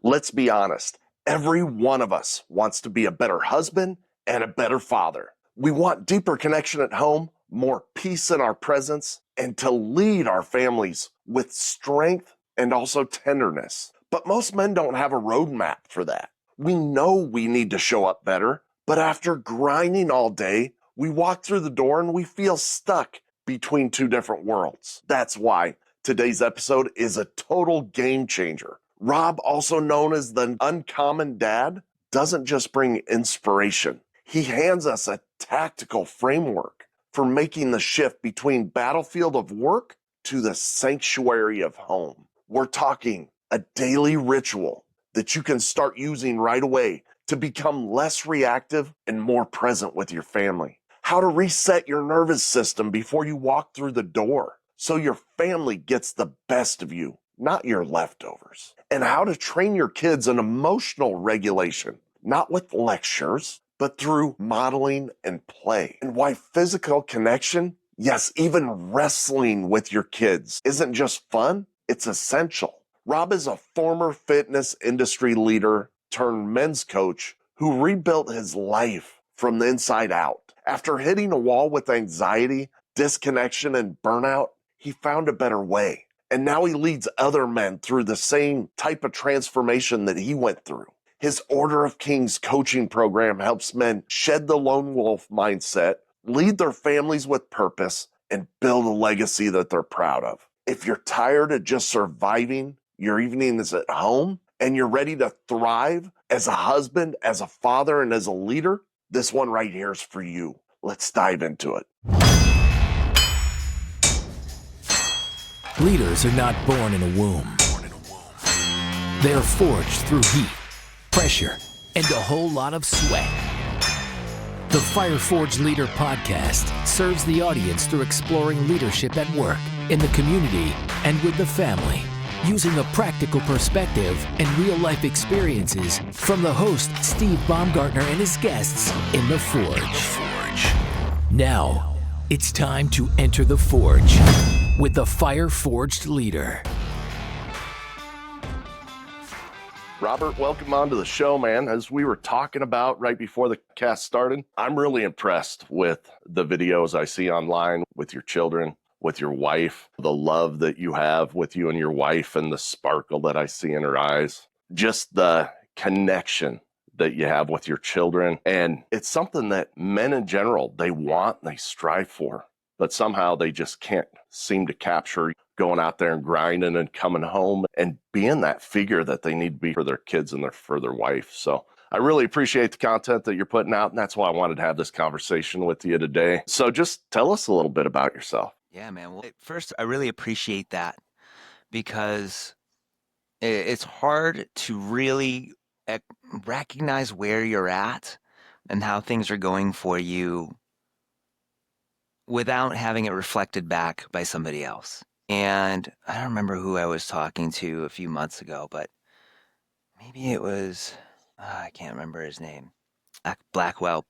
Let's be honest. Every one of us wants to be a better husband and a better father. We want deeper connection at home, more peace in our presence, and to lead our families with strength and also tenderness. But most men don't have a roadmap for that. We know we need to show up better, but after grinding all day, we walk through the door and we feel stuck between two different worlds. That's why today's episode is a total game changer. Rob, also known as the Uncommon Dad, doesn't just bring inspiration. He hands us a tactical framework for making the shift between battlefield of work to the sanctuary of home. We're talking a daily ritual that you can start using right away to become less reactive and more present with your family. How to reset your nervous system before you walk through the door so your family gets the best of you, not your leftovers. And how to train your kids in emotional regulation, not with lectures, but through modeling and play. And why physical connection, yes, even wrestling with your kids, isn't just fun, it's essential. Rob is a former fitness industry leader turned men's coach who rebuilt his life from the inside out. After hitting a wall with anxiety, disconnection, and burnout, he found a better way. And now he leads other men through the same type of transformation that he went through. His Order of Kings coaching program helps men shed the lone wolf mindset, lead their families with purpose, and build a legacy that they're proud of. If you're tired of just surviving your evenings at home and you're ready to thrive as a husband, as a father, and as a leader, this one right here is for you. Let's dive into it. Leaders are not born in a womb. They are forged through heat, pressure, and a whole lot of sweat. The Fire Forged Leader podcast serves the audience through exploring leadership at work, in the community, and with the family, using a practical perspective and real-life experiences from the host, Steve Baumgartner, and his guests in the Forge. Now, it's time to enter the Forge with the Fire Forged Leader. Robert, welcome onto the show, man. As we were talking about right before the cast started, I'm really impressed with the videos I see online with your children, with your wife, the love that you have with you and your wife, and the sparkle that I see in her eyes. Just the connection that you have with your children. And it's something that men in general, they want and they strive for, but somehow they just can't seem to capture going out there and grinding and coming home and being that figure that they need to be for their kids and for their wife. So I really appreciate the content that you're putting out, and that's why I wanted to have this conversation with you today. So just tell us a little bit about yourself. Yeah, man. Well, first, I really appreciate that because it's hard to really recognize where you're at and how things are going for you without having it reflected back by somebody else. And I don't remember who I was talking to a few months ago, but maybe it was, I can't remember his name. Blackwell.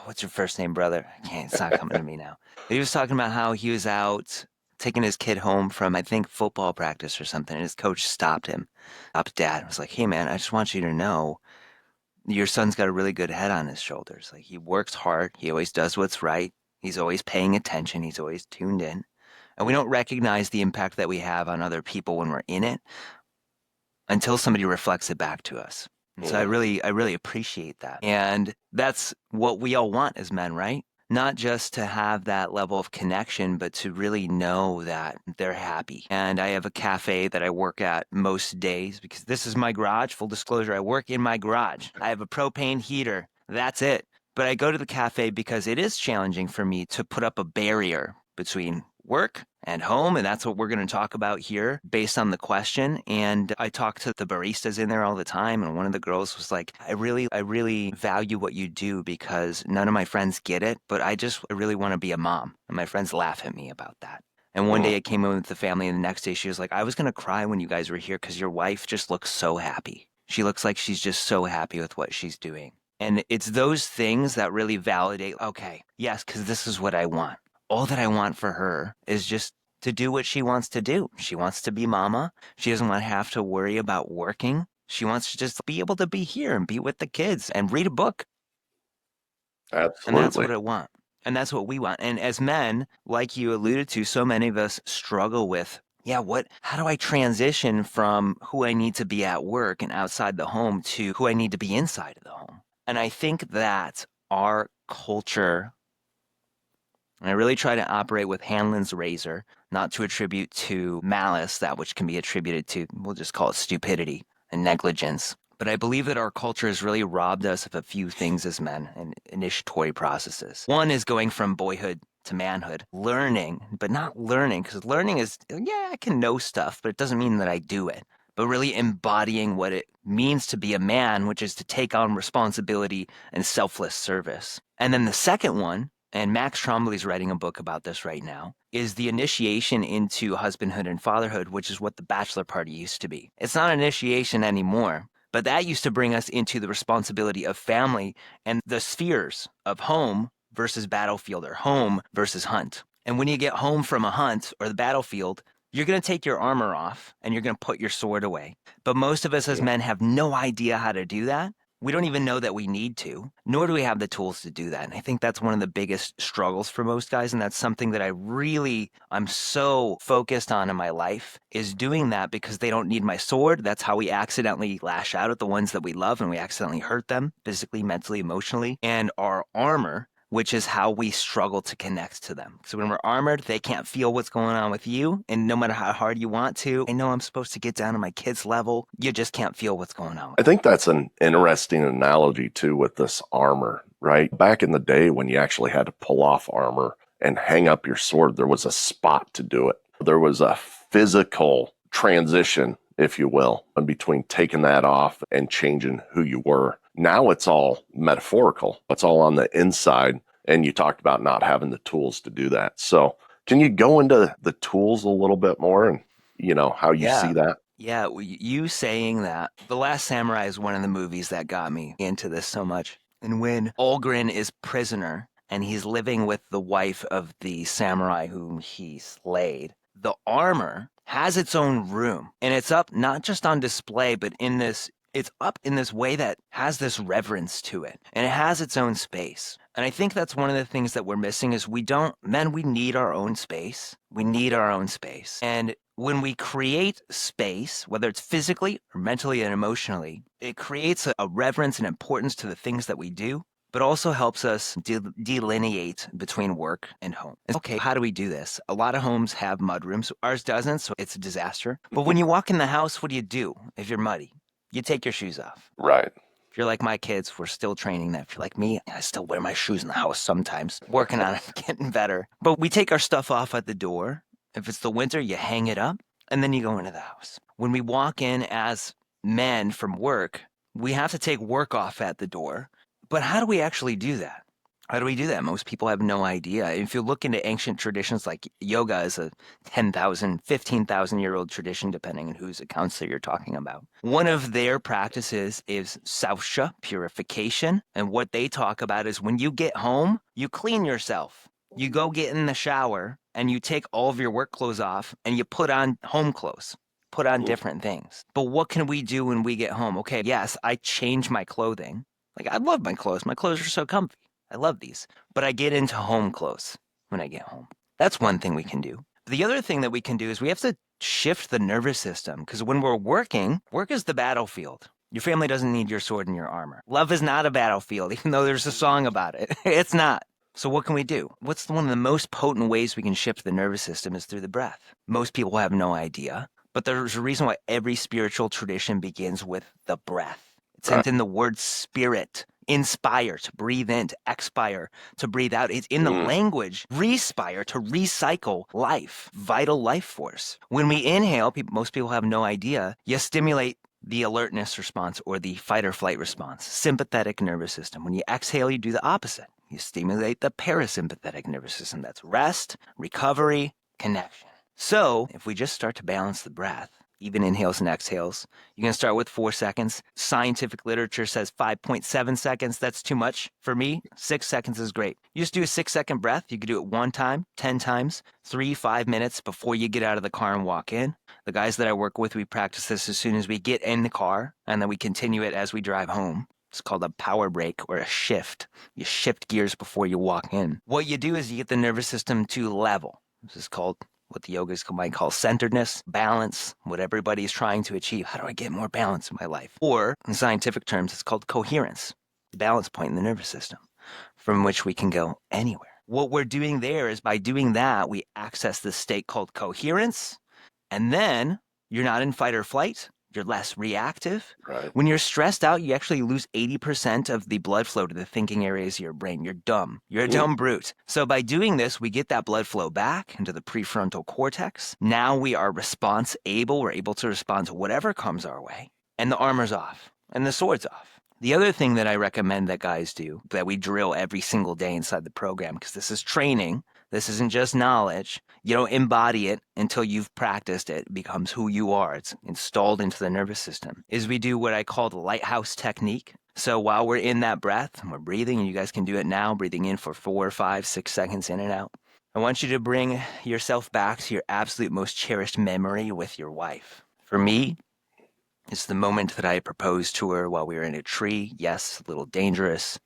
What's your first name, brother? It's not coming to me now. But he was talking about how he was out taking his kid home from, I think, football practice or something. And his coach stopped him. Stopped dad. Was like, hey, man, I just want you to know your son's got a really good head on his shoulders. Like, he works hard. He always does what's right. He's always paying attention. He's always tuned in. And we don't recognize the impact that we have on other people when we're in it until somebody reflects it back to us. And so I really appreciate that. And that's what we all want as men, right? Not just to have that level of connection, but to really know that they're happy. And I have a cafe that I work at most days because this is my garage. Full disclosure, I work in my garage. I have a propane heater. That's it. But I go to the cafe because it is challenging for me to put up a barrier between work and home, and that's what we're going to talk about here based on the question. And I talk to the baristas in there all the time, and one of the girls was like, I really value what you do because none of my friends get it, but I really want to be a mom. And my friends laugh at me about that. And one day I came in with the family, and the next day she was like, I was going to cry when you guys were here because your wife just looks so happy. She looks like she's just so happy with what she's doing. And it's those things that really validate, okay, yes, because this is what I want. All that I want for her is just to do what she wants to do. She wants to be mama. She doesn't want to have to worry about working. She wants to just be able to be here and be with the kids and read a book. And that's what Absolutely. I want. And that's what we want. And as men, like you alluded to, so many of us struggle with, how do I transition from who I need to be at work and outside the home to who I need to be inside of the home? And I think that our culture, and I really try to operate with Hanlon's razor, not to attribute to malice that which can be attributed to, we'll just call it stupidity and negligence. But I believe that our culture has really robbed us of a few things as men and initiatory processes. One is going from boyhood to manhood, learning, but not learning, because learning is, I can know stuff, but it doesn't mean that I do it. But really embodying what it means to be a man, which is to take on responsibility and selfless service. And then the second one, and Max Trombley's writing a book about this right now, is the initiation into husbandhood and fatherhood, which is what the bachelor party used to be. It's not initiation anymore, but that used to bring us into the responsibility of family and the spheres of home versus battlefield, or home versus hunt. And when you get home from a hunt or the battlefield, you're going to take your armor off and you're going to put your sword away. But most of us as men have no idea how to do that. We don't even know that we need to, nor do we have the tools to do that. And I think that's one of the biggest struggles for most guys. And that's something that I'm so focused on in my life, is doing that, because they don't need my sword. That's how we accidentally lash out at the ones that we love, and we accidentally hurt them physically, mentally, emotionally. And our armor, which is how we struggle to connect to them. So when we're armored, they can't feel what's going on with you. And no matter how hard you want to, I know I'm supposed to get down to my kid's level, you just can't feel what's going on. I think that's an interesting analogy too with this armor, right? Back in the day when you actually had to pull off armor and hang up your sword, there was a spot to do it. There was a physical transition, if you will, in between taking that off and changing who you were. Now it's all metaphorical. It's all on the inside. And you talked about not having the tools to do that. So can you go into the tools a little bit more and, how you see that? Yeah, you saying that. The Last Samurai is one of the movies that got me into this so much. And when Olgrin is prisoner and he's living with the wife of the samurai whom he slayed, the armor has its own room. And it's up not just on display, but it's up in this way that has this reverence to it. And it has its own space. And I think that's one of the things that we're missing is we need our own space. We need our own space. And when we create space, whether it's physically or mentally and emotionally, it creates a reverence and importance to the things that we do, but also helps us delineate between work and home. Okay, how do we do this? A lot of homes have mudrooms. Ours doesn't, so it's a disaster. But when you walk in the house, what do? If you're muddy, you take your shoes off. Right. If you're like my kids, we're still training that. If you're like me, I still wear my shoes in the house sometimes, working on it, getting better. But we take our stuff off at the door. If it's the winter, you hang it up, and then you go into the house. When we walk in as men from work, we have to take work off at the door. But how do we actually do that? How do we do that? Most people have no idea. If you look into ancient traditions, like yoga is a 10,000, 15,000-year-old tradition, depending on whose accounts that you're talking about. One of their practices is sausha, purification. And what they talk about is when you get home, you clean yourself. You go get in the shower and you take all of your work clothes off and you put on home clothes, put on different things. But what can we do when we get home? Okay, yes, I change my clothing. Like, I love my clothes. My clothes are so comfy. I love these. But I get into home clothes when I get home. That's one thing we can do. The other thing that we can do is we have to shift the nervous system, because when we're working, work is the battlefield. Your family doesn't need your sword and your armor. Love is not a battlefield, even though there's a song about it. It's not. So what can we do? What's one of the most potent ways we can shift the nervous system is through the breath. Most people have no idea, but there's a reason why every spiritual tradition begins with the breath. It's in the word spirit. Inspire, to breathe in, to expire, to breathe out. It's in the language, respire, to recycle life, vital life force. When we inhale, most people have no idea, you stimulate the alertness response or the fight or flight response, sympathetic nervous system. When you exhale, you do the opposite. You stimulate the parasympathetic nervous system. That's rest, recovery, connection. So if we just start to balance the breath, even inhales and exhales. You can start with 4 seconds. Scientific literature says 5.7 seconds. That's too much for me. 6 seconds is great. You just do a 6-second breath. You can do it 1 time, 10 times, 3, 5 minutes before you get out of the car and walk in. The guys that I work with, we practice this as soon as we get in the car, and then we continue it as we drive home. It's called a power break or a shift. You shift gears before you walk in. What you do is you get the nervous system to level. This is called what the yogas might call centeredness, balance, what everybody's trying to achieve. How do I get more balance in my life? Or, in scientific terms, it's called coherence, the balance point in the nervous system, from which we can go anywhere. What we're doing there is by doing that, we access this state called coherence, and then you're not in fight or flight. You're less reactive. Right. When you're stressed out, you actually lose 80% of the blood flow to the thinking areas of your brain. You're dumb. You're a dumb brute. So by doing this, we get that blood flow back into the prefrontal cortex. Now we are response able. We're able to respond to whatever comes our way. And the armor's off. And the sword's off. The other thing that I recommend that guys do, that we drill every single day inside the program, because this is training, this isn't just knowledge. You don't embody it until you've practiced it. It becomes who you are. It's installed into the nervous system. Is we do what I call the lighthouse technique. So while we're in that breath and we're breathing, and you guys can do it now, breathing in for 4, 5, 6 seconds in and out. I want you to bring yourself back to your absolute most cherished memory with your wife. For me, it's the moment that I proposed to her while we were in a tree. Yes, a little dangerous.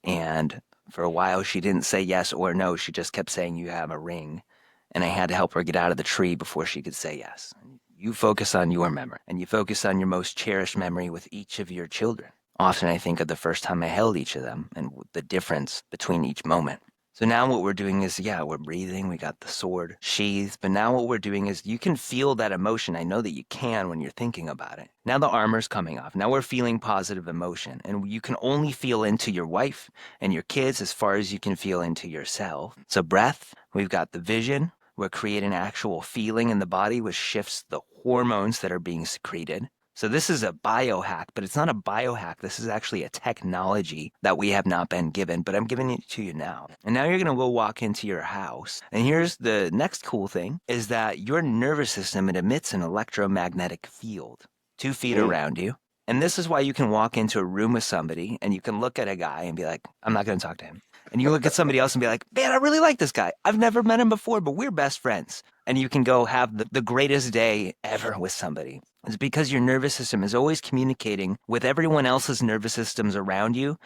And for a while, she didn't say yes or no. She just kept saying, you have a ring. And I had to help her get out of the tree before she could say yes. You focus on your memory, and you focus on your most cherished memory with each of your children. Often I think of the first time I held each of them and the difference between each moment. So now what we're doing is, we're breathing. We got the sword sheathed. But now what we're doing is you can feel that emotion. I know that you can when you're thinking about it. Now the armor's coming off. Now we're feeling positive emotion. And you can only feel into your wife and your kids as far as you can feel into yourself. So breath, we've got the vision. We're creating actual feeling in the body, which shifts the hormones that are being secreted. So this is a biohack, but it's not a biohack. This is actually a technology that we have not been given, but I'm giving it to you now. And now you're going to go walk into your house. And here's the next cool thing is that your nervous system, it emits an electromagnetic field 2 feet around you. And this is why you can walk into a room with somebody and you can look at a guy and be like, I'm not going to talk to him. And you look at somebody else and be like, man, I really like this guy. I've never met him before, but we're best friends. And you can go have the greatest day ever with somebody. It's because your nervous system is always communicating with everyone else's nervous systems around you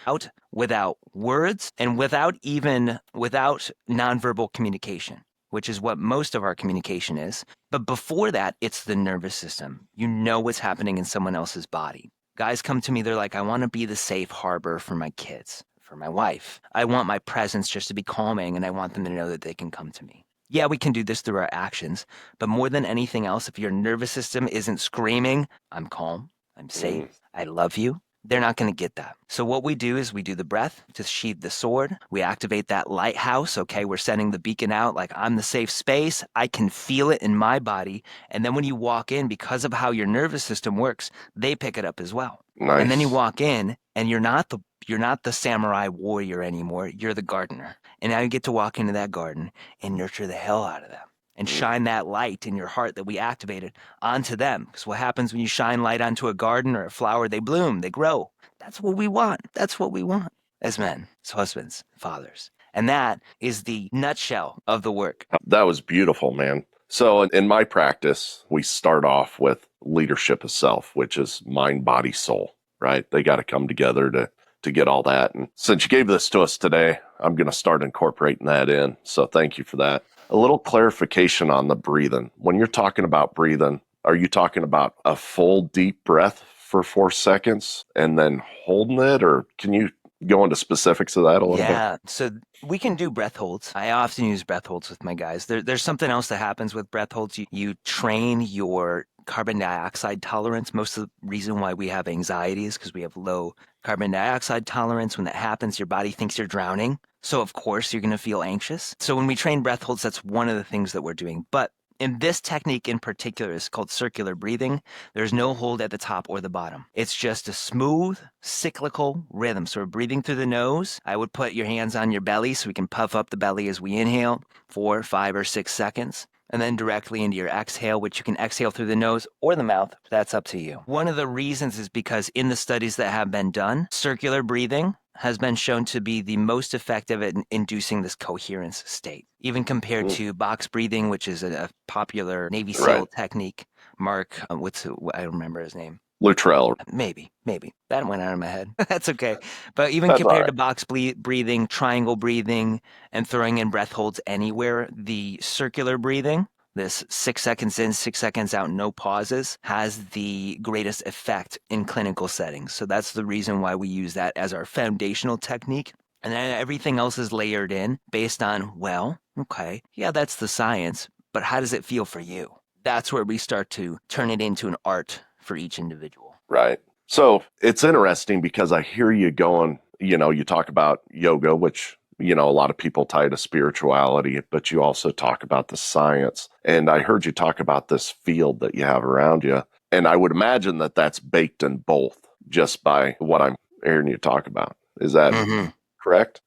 without words and without nonverbal communication, which is what most of our communication is. But before that, it's the nervous system. You know what's happening in someone else's body. Guys come to me, they're like, I want to be the safe harbor for my kids, for my wife. I want my presence just to be calming, and I want them to know that they can come to me. Yeah, we can do this through our actions, but more than anything else, if your nervous system isn't screaming, I'm calm, I'm safe, I love you, they're not going to get that. So what we do is we do the breath to sheathe the sword. We activate that lighthouse. Okay, we're sending the beacon out like I'm the safe space. I can feel it in my body. And then when you walk in, because of how your nervous system works, they pick it up as well. Nice. And then you walk in and you're not the samurai warrior anymore. You're the gardener. And now you get to walk into that garden and nurture the hell out of them and shine that light in your heart that we activated onto them. Because what happens when you shine light onto a garden or a flower? They bloom, they grow. That's what we want. That's what we want as men, as husbands, fathers. And that is the nutshell of the work. That was beautiful, man. So in my practice, we start off with leadership of self, which is mind, body, soul, right? They got to come together to get all that. And since you gave this to us today, I'm going to start incorporating that in. So thank you for that. A little clarification on the breathing. When you're talking about breathing, are you talking about a full deep breath for 4 seconds and then holding it? Or can you go into specifics of that a little bit? Yeah, so we can do breath holds. I often use breath holds with my guys. There's something else that happens with breath holds. You train your carbon dioxide tolerance. Most of the reason why we have anxiety is because we have low carbon dioxide tolerance. When that happens, your body thinks you're drowning. So of course you're going to feel anxious. So when we train breath holds, that's one of the things that we're doing. But in this technique in particular, is called circular breathing. There's no hold at the top or the bottom. It's just a smooth, cyclical rhythm. So we're breathing through the nose. I would put your hands on your belly so we can puff up the belly as we inhale, 4, 5, or 6 seconds. and then directly into your exhale, which you can exhale through the nose or the mouth. That's up to you. One of the reasons is because in the studies that have been done, circular breathing has been shown to be the most effective at inducing this coherence state, even compared to box breathing, which is a popular Navy SEAL technique. Mark, I don't remember his name. Luttrell. Maybe. That went out of my head. That's okay. But even That's compared all to box breathing, triangle breathing, and throwing in breath holds anywhere, the circular breathing, this 6 seconds in, 6 seconds out, no pauses, has the greatest effect in clinical settings. So that's the reason why we use that as our foundational technique. And then everything else is layered in based on, well, okay, yeah, that's the science, but how does it feel for you? That's where we start to turn it into an art for each individual. Right. So it's interesting because I hear you going, you talk about yoga, which, a lot of people tie to spirituality, but you also talk about the science. And I heard you talk about this field that you have around you. And I would imagine that that's baked in both just by what I'm hearing you talk about. Is that correct?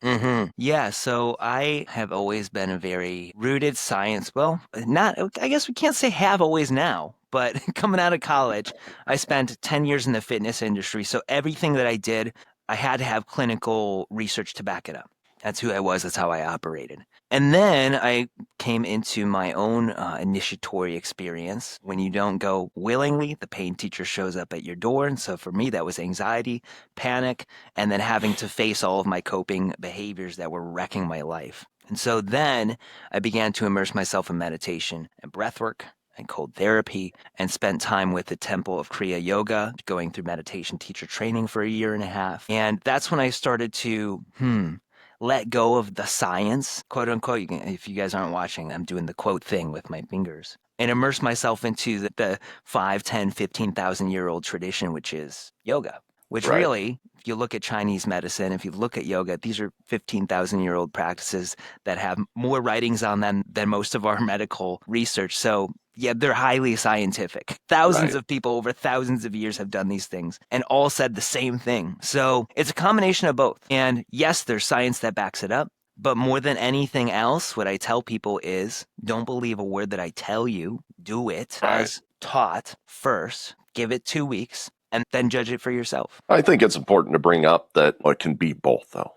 Yeah, so I have always been a very rooted science. Well, I guess we can't say have always now, but coming out of college, I spent 10 years in the fitness industry. So everything that I did, I had to have clinical research to back it up. That's who I was. That's how I operated. And then I came into my own initiatory experience. When you don't go willingly, the pain teacher shows up at your door. And so for me, that was anxiety, panic, and then having to face all of my coping behaviors that were wrecking my life. And so then I began to immerse myself in meditation and breathwork and cold therapy, and spent time with the Temple of Kriya Yoga, going through meditation teacher training for a year and a half. And that's when I started to, let go of the science, quote unquote. If you guys aren't watching, I'm doing the quote thing with my fingers, and immerse myself into the 5, 10, 15,000-year-old tradition, which is yoga, which really, if you look at Chinese medicine, if you look at yoga, these are 15,000-year-old practices that have more writings on them than most of our medical research. So yeah, they're highly scientific. Thousands of people over thousands of years have done these things and all said the same thing. So it's a combination of both. And yes, there's science that backs it up. But more than anything else, what I tell people is don't believe a word that I tell you. Do it as taught first. Give it 2 weeks and then judge it for yourself. I think it's important to bring up that it can be both, though.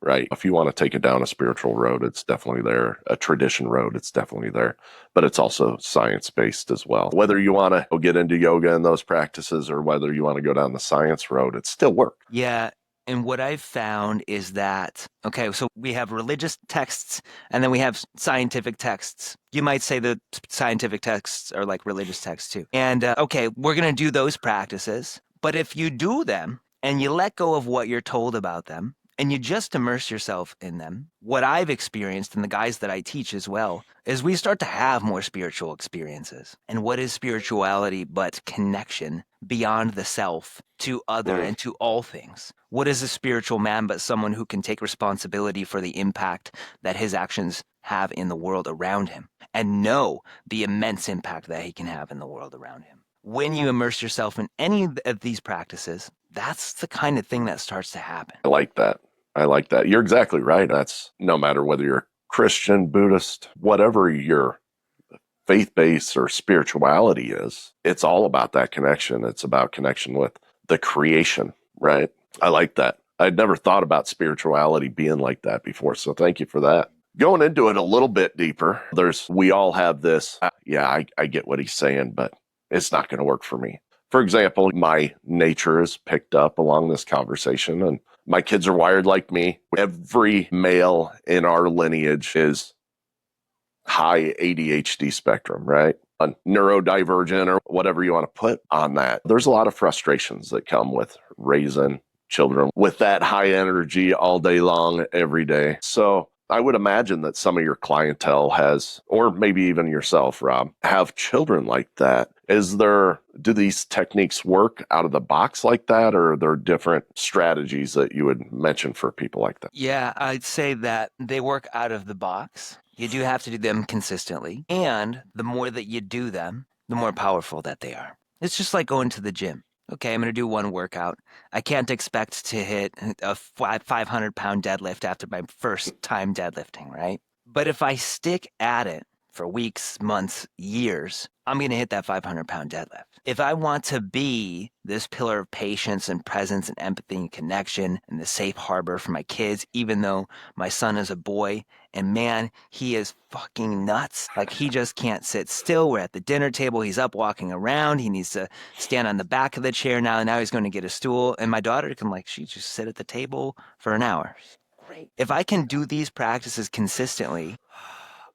Right. If you want to take it down a spiritual road, it's definitely there. A tradition road, it's definitely there. But it's also science-based as well. Whether you want to get into yoga and those practices or whether you want to go down the science road, it still works. Yeah. And what I've found is that, okay, so we have religious texts and then we have scientific texts. You might say the scientific texts are like religious texts too. And okay, we're going to do those practices. But if you do them and you let go of what you're told about them, and you just immerse yourself in them, what I've experienced and the guys that I teach as well, is we start to have more spiritual experiences. And what is spirituality but connection beyond the self to other and to all things? What is a spiritual man but someone who can take responsibility for the impact that his actions have in the world around him and know the immense impact that he can have in the world around him? When you immerse yourself in any of these practices, that's the kind of thing that starts to happen. I like that. You're exactly right. That's no matter whether you're Christian, Buddhist, whatever your faith base or spirituality is, it's all about that connection. It's about connection with the creation, right? I like that. I'd never thought about spirituality being like that before. So thank you for that. Going into it a little bit deeper, we all have this, I get what he's saying, but it's not going to work for me. For example, my nature is picked up along this conversation, and my kids are wired like me. Every male in our lineage is high ADHD spectrum, right? Neurodivergent or whatever you want to put on that. There's a lot of frustrations that come with raising children with that high energy all day long, every day. So I would imagine that some of your clientele has, or maybe even yourself, Rob, have children like that. Do these techniques work out of the box like that, or are there different strategies that you would mention for people like that? Yeah, I'd say that they work out of the box. You do have to do them consistently. And the more that you do them, the more powerful that they are. It's just like going to the gym. Okay, I'm going to do one workout. I can't expect to hit a 500-pound deadlift after my first time deadlifting, right? But if I stick at it for weeks, months, years, I'm going to hit that 500-pound deadlift. If I want to be this pillar of patience and presence and empathy and connection and the safe harbor for my kids, even though my son is a boy, and man, he is fucking nuts. Like, he just can't sit still. We're at the dinner table. He's up walking around. He needs to stand on the back of the chair now. And now he's going to get a stool. And my daughter can, like, she just sit at the table for an hour. Great. If I can do these practices consistently,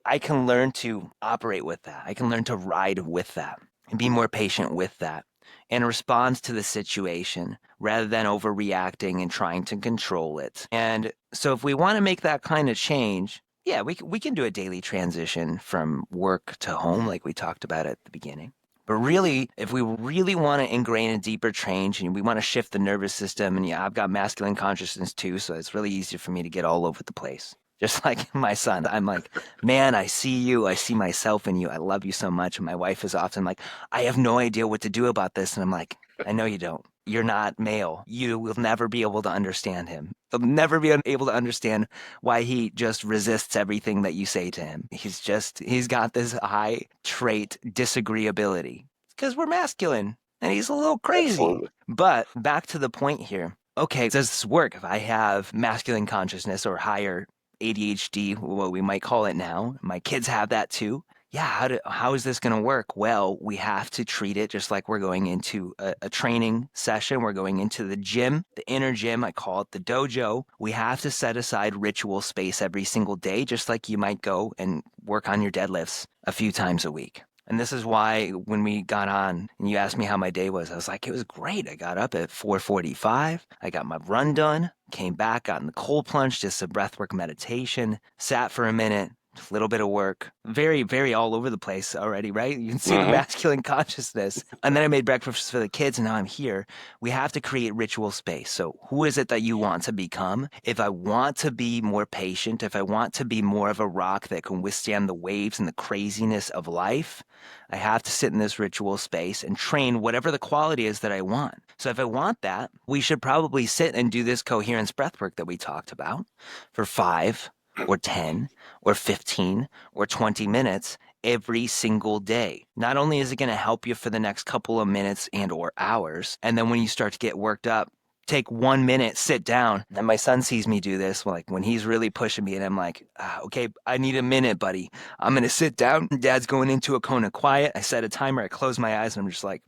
I can learn to operate with that. I can learn to ride with that and be more patient with that and respond to the situation rather than overreacting and trying to control it. And so if we want to make that kind of change, yeah, we can do a daily transition from work to home like we talked about at the beginning. But really, if we really want to ingrain a deeper change and we want to shift the nervous system, and yeah, I've got masculine consciousness too, so it's really easy for me to get all over the place. Just like my son, I'm like, man, I see you. I see myself in you. I love you so much. And my wife is often like, I have no idea what to do about this. And I'm like, I know you don't. You're not male. You will never be able to understand him. You'll never be able to understand why he just resists everything that you say to him. He's got this high trait disagreeability because we're masculine and he's a little crazy. Absolutely. But back to the point here. Okay, does this work if I have masculine consciousness or higher ADHD, what we might call it now? My kids have that too. Yeah, how is this going to work? Well, we have to treat it just like we're going into a training session. We're going into the gym, the inner gym. I call it the dojo. We have to set aside ritual space every single day, just like you might go and work on your deadlifts a few times a week. And this is why when we got on and you asked me how my day was, I was like, it was great. I got up at 4:45. I got my run done, came back, got in the cold plunge, did some breathwork meditation, sat for a minute, a little bit of work. Very, very all over the place already, right? You can see the masculine consciousness. And then I made breakfast for the kids, and now I'm here. We have to create ritual space. So who is it that you want to become? If I want to be more patient, if I want to be more of a rock that can withstand the waves and the craziness of life, I have to sit in this ritual space and train whatever the quality is that I want. So if I want that, we should probably sit and do this coherence breathwork that we talked about for 5 or 10 or 15 or 20 minutes every single day. Not only is it going to help you for the next couple of minutes and or hours, and then when you start to get worked up, take 1 minute, sit down. And my son sees me do this, like when he's really pushing me, and I'm like, okay, I need a minute, buddy. I'm going to sit down. Dad's going into a cone of quiet. I set a timer. I close my eyes, and I'm just like,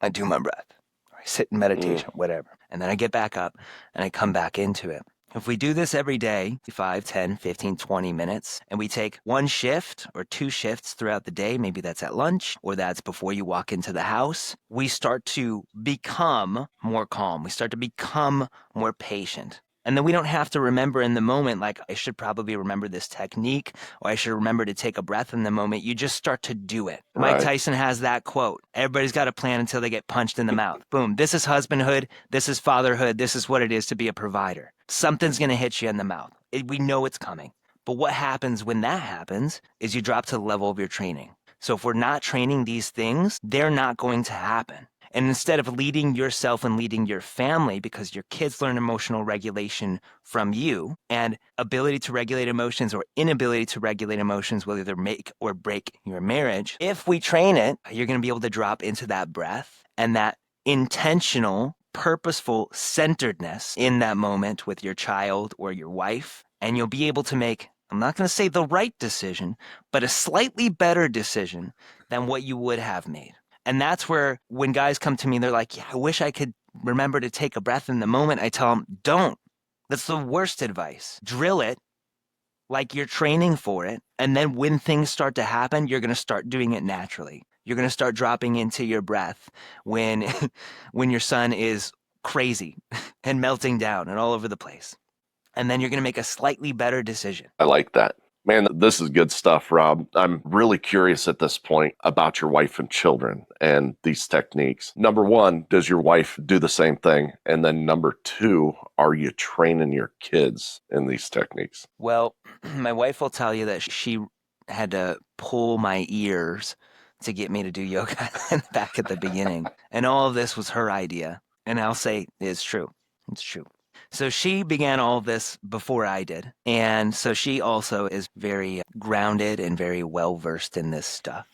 I do my breath. Or I sit in meditation, whatever. And then I get back up, and I come back into it. If we do this every day, 5, 10, 15, 20 minutes, and we take 1 shift or 2 shifts throughout the day, maybe that's at lunch or that's before you walk into the house, we start to become more calm. We start to become more patient. And then we don't have to remember in the moment, like, I should probably remember this technique, or I should remember to take a breath in the moment. You just start to do it. Right. Mike Tyson has that quote. Everybody's got a plan until they get punched in the mouth. Boom. This is husbandhood. This is fatherhood. This is what it is to be a provider. Something's going to hit you in the mouth. We know it's coming. But what happens when that happens is you drop to the level of your training. So if we're not training these things, they're not going to happen. And instead of leading yourself and leading your family, because your kids learn emotional regulation from you, and ability to regulate emotions or inability to regulate emotions will either make or break your marriage. If we train it, you're going to be able to drop into that breath and that intentional, purposeful centeredness in that moment with your child or your wife. And you'll be able to make, I'm not going to say the right decision, but a slightly better decision than what you would have made. And that's where when guys come to me, they're like, yeah, I wish I could remember to take a breath in the moment. I tell them, don't. That's the worst advice. Drill it like you're training for it. And then when things start to happen, you're going to start doing it naturally. You're going to start dropping into your breath when your son is crazy and melting down and all over the place. And then you're going to make a slightly better decision. I like that. Man, this is good stuff, Rob. I'm really curious at this point about your wife and children and these techniques. Number 1, does your wife do the same thing? And then number 2, are you training your kids in these techniques? Well, my wife will tell you that she had to pull my ears to get me to do yoga back at the beginning. And all of this was her idea. And I'll say it's true. It's true. So she began all of this before I did. And so she also is very grounded and very well versed in this stuff.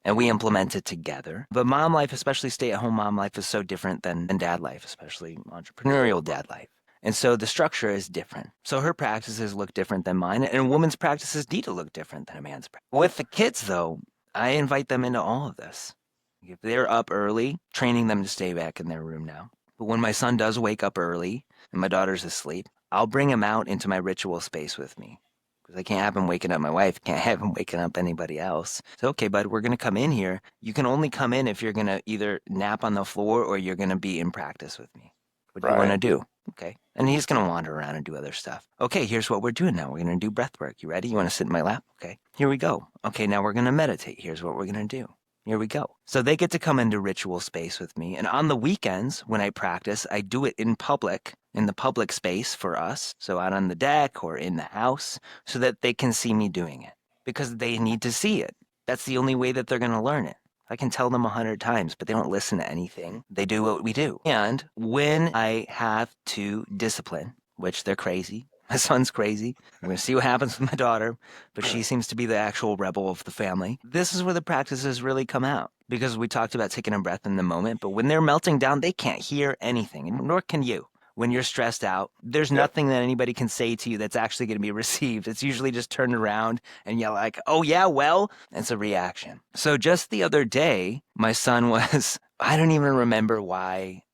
And we implement it together. But mom life, especially stay-at-home mom life, is so different than dad life, especially entrepreneurial dad life. And so the structure is different. So her practices look different than mine, and a woman's practices need to look different than a man's practice. With the kids, though, I invite them into all of this. If they're up early, training them to stay back in their room now. But when my son does wake up early and my daughter's asleep, I'll bring him out into my ritual space with me. Because I can't have him waking up my wife, can't have him waking up anybody else. So, okay, bud, we're going to come in here. You can only come in if you're going to either nap on the floor or you're going to be in practice with me. What do you want to do? Okay. And he's going to wander around and do other stuff. Okay, here's what we're doing now. We're going to do breath work. You ready? You want to sit in my lap? Okay. Here we go. Okay, now we're going to meditate. Here's what we're going to do. Here we go. So they get to come into ritual space with me. And on the weekends, when I practice, I do it in public, in the public space for us. So out on the deck or in the house, so that they can see me doing it. Because they need to see it. That's the only way that they're going to learn it. I can tell them 100 times, but they don't listen to anything. They do what we do. And when I have to discipline, which they're crazy, my son's crazy. We're going to see what happens with my daughter, but she seems to be the actual rebel of the family. This is where the practices really come out, because we talked about taking a breath in the moment, but when they're melting down, they can't hear anything, and nor can you. When you're stressed out, there's nothing that anybody can say to you that's actually going to be received. It's usually just turned around and you're like, oh yeah, well, it's a reaction. So just the other day, my son was, I don't even remember why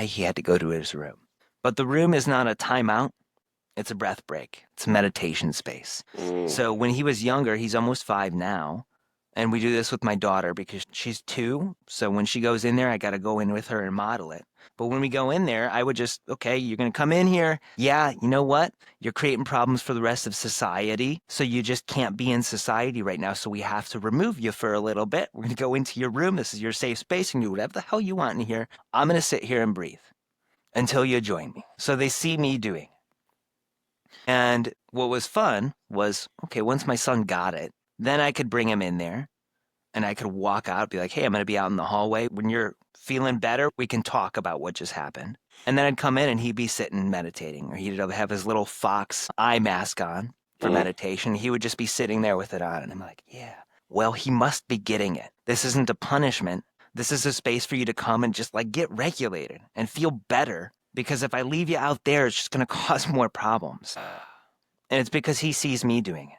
he had to go to his room. But the room is not a timeout. It's a breath break. It's a meditation space. So when he was younger, he's almost 5 now. And we do this with my daughter because she's 2. So when she goes in there, I got to go in with her and model it. But when we go in there, I would just, okay, you're going to come in here. Yeah, you know what? You're creating problems for the rest of society. So you just can't be in society right now. So we have to remove you for a little bit. We're going to go into your room. This is your safe space. You can do whatever the hell you want in here. I'm going to sit here and breathe until you join me. So they see me doing it. And what was fun was, okay, once my son got it, then I could bring him in there and I could walk out, be like, hey, I'm going to be out in the hallway. When you're feeling better, we can talk about what just happened. And then I'd come in and he'd be sitting meditating, or he'd have his little fox eye mask on for meditation. He would just be sitting there with it on. And I'm like, yeah, well, he must be getting it. This isn't a punishment. This is a space for you to come and just like get regulated and feel better. Because if I leave you out there, it's just going to cause more problems. And it's because he sees me doing it.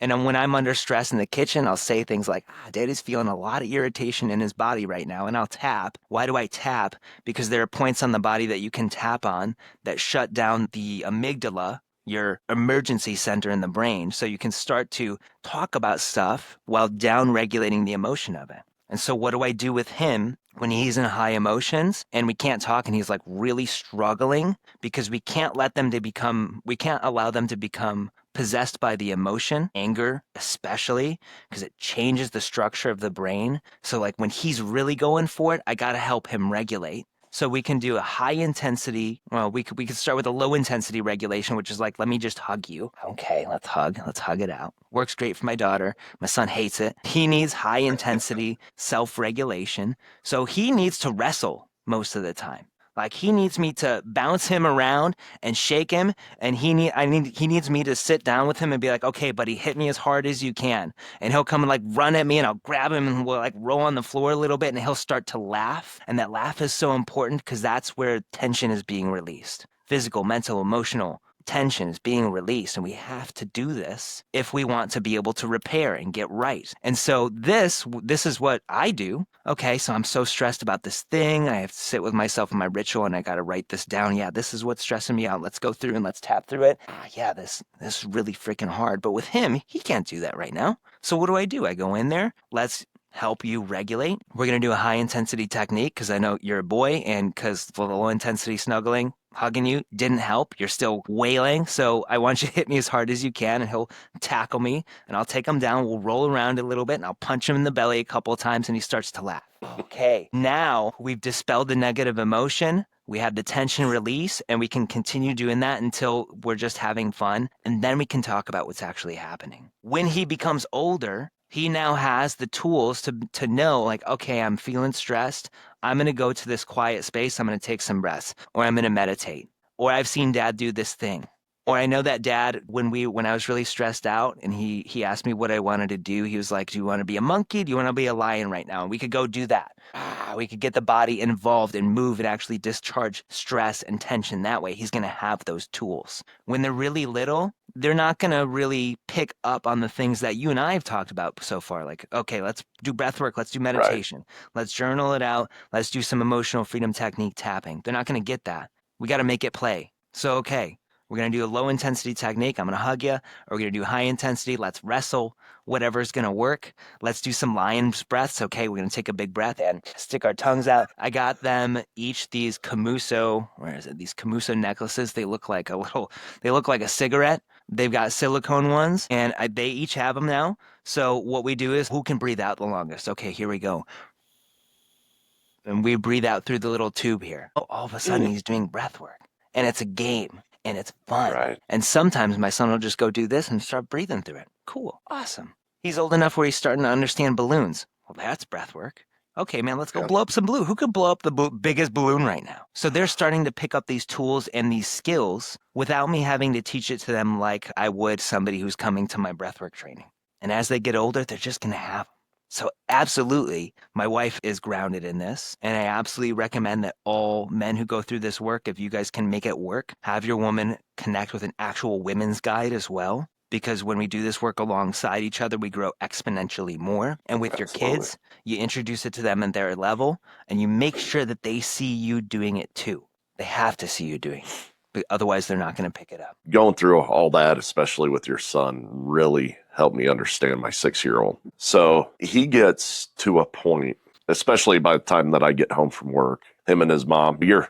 And then when I'm under stress in the kitchen, I'll say things like, Daddy's feeling a lot of irritation in his body right now. And I'll tap. Why do I tap? Because there are points on the body that you can tap on that shut down the amygdala, your emergency center in the brain. So you can start to talk about stuff while down regulating the emotion of it. And so what do I do with him when he's in high emotions and we can't talk and he's like really struggling? Because we can't allow them to become possessed by the emotion, anger especially, because it changes the structure of the brain. So like when he's really going for it, I got to help him regulate. So we can do a high intensity, we could start with a low intensity regulation, which is like, let me just hug you. Okay, let's hug it out. Works great for my daughter. My son hates it. He needs high intensity self-regulation. So he needs to wrestle most of the time. Like he needs me to bounce him around and shake him, and he needs me to sit down with him and be like, okay, buddy, hit me as hard as you can. And he'll come and like run at me, and I'll grab him and we'll like roll on the floor a little bit, and he'll start to laugh. And that laugh is so important because that's where tension is being released. Physical, mental, emotional tension is being released, and we have to do this if we want to be able to repair and get right. And so this is what I do. Okay, so I'm so stressed about this thing. I have to sit with myself in my ritual, and I got to write this down. Yeah, this is what's stressing me out. Let's go through and let's tap through it. Yeah, this is really freaking hard. But with him, he can't do that right now. So what do? I go in there. Let's help you regulate. We're going to do a high intensity technique because I know you're a boy, and because the low intensity snuggling, hugging you didn't help. You're still wailing. So I want you to hit me as hard as you can, and he'll tackle me, and I'll take him down. We'll roll around a little bit, and I'll punch him in the belly a couple of times, and he starts to laugh. Okay, now we've dispelled the negative emotion. We have the tension release, and we can continue doing that until we're just having fun, and then we can talk about what's actually happening. When he becomes older, He now has the tools to know, like, okay, I'm feeling stressed. I'm going to go to this quiet space. I'm going to take some breaths, or I'm going to meditate. Or I've seen dad do this thing. Or I know that dad, when I was really stressed out and he asked me what I wanted to do, he was like, do you want to be a monkey? Do you want to be a lion right now? And we could go do that. We could get the body involved and move and actually discharge stress and tension that way. He's going to have those tools. When they're really little, they're not going to really pick up on the things that you and I have talked about so far. Like, okay, let's do breath work. Let's do meditation. Let's journal it out. Let's do some emotional freedom technique tapping. They're not going to get that. We got to make it play. So, okay, we're going to do a low intensity technique. I'm going to hug you. Or we're going to do high intensity. Let's wrestle. Whatever's going to work. Let's do some lion's breaths. Okay, we're going to take a big breath and stick our tongues out. I got them each these Camuso, where is it? These Camuso necklaces. They look like a cigarette. They've got silicone ones, and they each have them now. So what we do is, who can breathe out the longest? Okay, here we go. And we breathe out through the little tube here. Oh, all of a sudden, he's doing breath work. And it's a game, and it's fun. Right. And sometimes my son will just go do this and start breathing through it. Cool. Awesome. He's old enough where he's starting to understand balloons. Well, that's breath work. Okay, man, let's go blow up some balloon. Who could blow up the biggest balloon right now? So they're starting to pick up these tools and these skills without me having to teach it to them like I would somebody who's coming to my breathwork training. And as they get older, they're just going to have them. So absolutely, my wife is grounded in this. And I absolutely recommend that all men who go through this work, if you guys can make it work, have your woman connect with an actual women's guide as well. Because when we do this work alongside each other, we grow exponentially more. And with your kids, you introduce it to them at their level, and you make sure that they see you doing it too. They have to see you doing it. But otherwise, they're not going to pick it up. Going through all that, especially with your son, really helped me understand my 6-year-old. So he gets to a point, especially by the time that I get home from work, him and his mom, your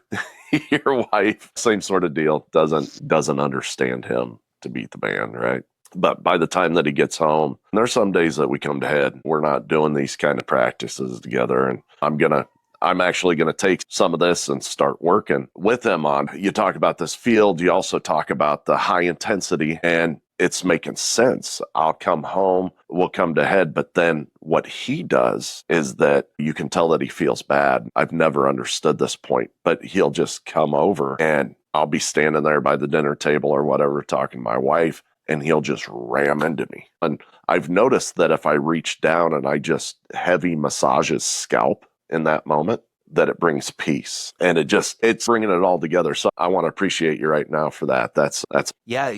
wife, same sort of deal, doesn't understand him to beat the band, right? But by the time that he gets home, there's some days that we come to head. We're not doing these kind of practices together. And I'm actually going to take some of this and start working with him on. You talk about this field. You also talk about the high intensity, and it's making sense. I'll come home, we'll come to head. But then what he does is that you can tell that he feels bad. I've never understood this point, but he'll just come over and I'll be standing there by the dinner table or whatever, talking to my wife, and he'll just ram into me. And I've noticed that if I reach down and I just heavy massage his scalp in that moment, that it brings peace. And it's bringing it all together. So I want to appreciate you right now for that. That's Yeah,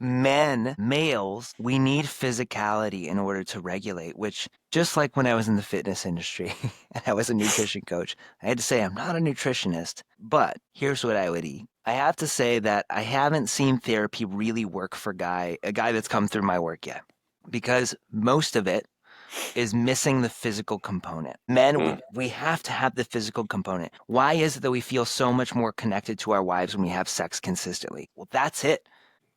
males, we need physicality in order to regulate, which just like when I was in the fitness industry and I was a nutrition coach, I had to say I'm not a nutritionist, but here's what I would eat. I have to say that I haven't seen therapy really work for a guy that's come through my work yet, because most of it is missing the physical component. Men, we have to have the physical component. Why is it that we feel so much more connected to our wives when we have sex consistently? Well, that's it.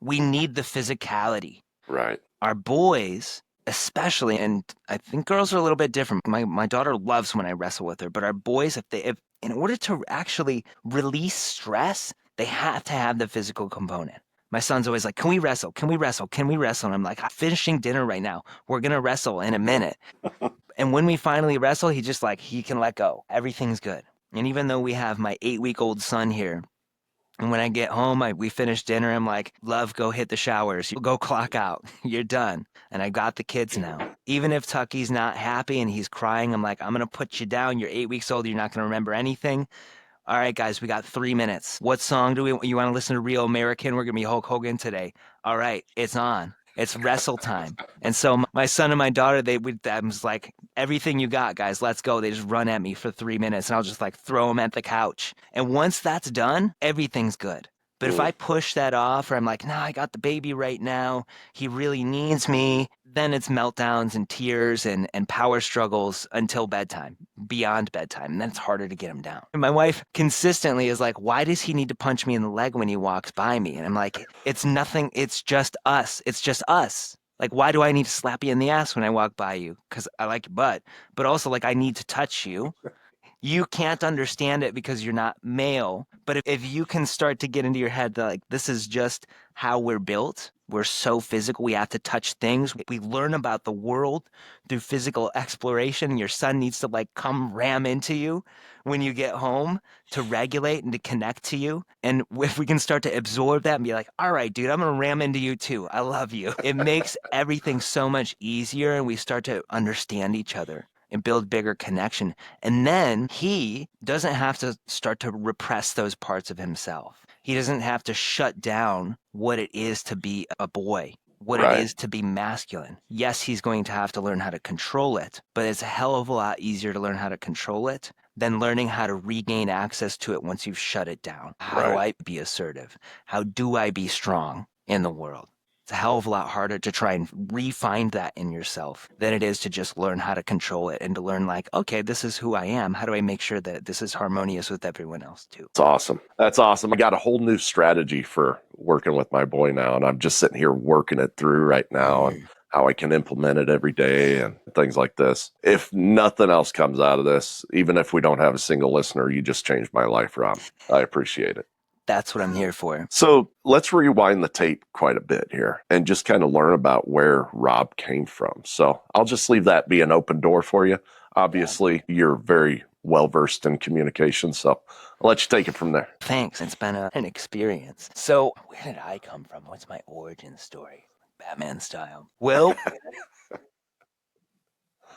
We need the physicality. right. Our boys, especially, and I think girls are a little bit different. My daughter loves when I wrestle with her, but our boys, if in order to actually release stress, they have to have the physical component. My son's always like, can we wrestle? Can we wrestle? Can we wrestle? And I'm like, I'm finishing dinner right now. We're going to wrestle in a minute. And when we finally wrestle, he can let go. Everything's good. And even though we have my 8-week-old son here, and when I get home, we finish dinner. I'm like, love, go hit the showers. You go clock out. You're done. And I got the kids now. Even if Tucky's not happy and he's crying, I'm like, I'm going to put you down. You're 8 weeks old. You're not going to remember anything. All right, guys, we got 3 minutes. What song you want to listen to? Real American? We're going to be Hulk Hogan today. All right, it's on. It's wrestle time. And so my son and my daughter, I was like, everything you got, guys, let's go. They just run at me for 3 minutes, and I'll just like throw them at the couch. And once that's done, everything's good. But if I push that off, or I'm like, I got the baby right now, he really needs me, then it's meltdowns and tears and power struggles until bedtime, beyond bedtime. And then it's harder to get him down. And my wife consistently is like, why does he need to punch me in the leg when he walks by me? And I'm like, it's nothing. It's just us. It's just us. Like, why do I need to slap you in the ass when I walk by you? Because I like your butt. But also, like, I need to touch you. you can't understand it because you're not male. But if you can start to get into your head that like this is just how we're built, we're so physical, we have to touch things. We learn about the world through physical exploration. Your son needs to like come ram into you when you get home to regulate and to connect to you. And if we can start to absorb that and be like, all right, dude, I'm going to ram into you too. I love you. It makes everything so much easier and we start to understand each other and build bigger connection. And then he doesn't have to start to repress those parts of himself. He doesn't have to shut down what it is to be a boy, what it Right. is to be masculine. Yes, he's going to have to learn how to control it, but it's a hell of a lot easier to learn how to control it than learning how to regain access to it once you've shut it down. How do I be assertive? How do I be strong in the world? It's a hell of a lot harder to try and re-find that in yourself than it is to just learn how to control it and to learn like, okay, this is who I am. How do I make sure that this is harmonious with everyone else too? That's awesome. That's awesome. I got a whole new strategy for working with my boy now, and I'm just sitting here working it through right now and how I can implement it every day and things like this. If nothing else comes out of this, even if we don't have a single listener, you just changed my life, Rob. I appreciate it. That's what I'm here for. So let's rewind the tape quite a bit here and just kind of learn about where Rob came from. So I'll just leave that be an open door for you. Obviously, you're very well-versed in communication, so I'll let you take it from there. Thanks. It's been an experience. So where did I come from? What's my origin story? Batman style. Well,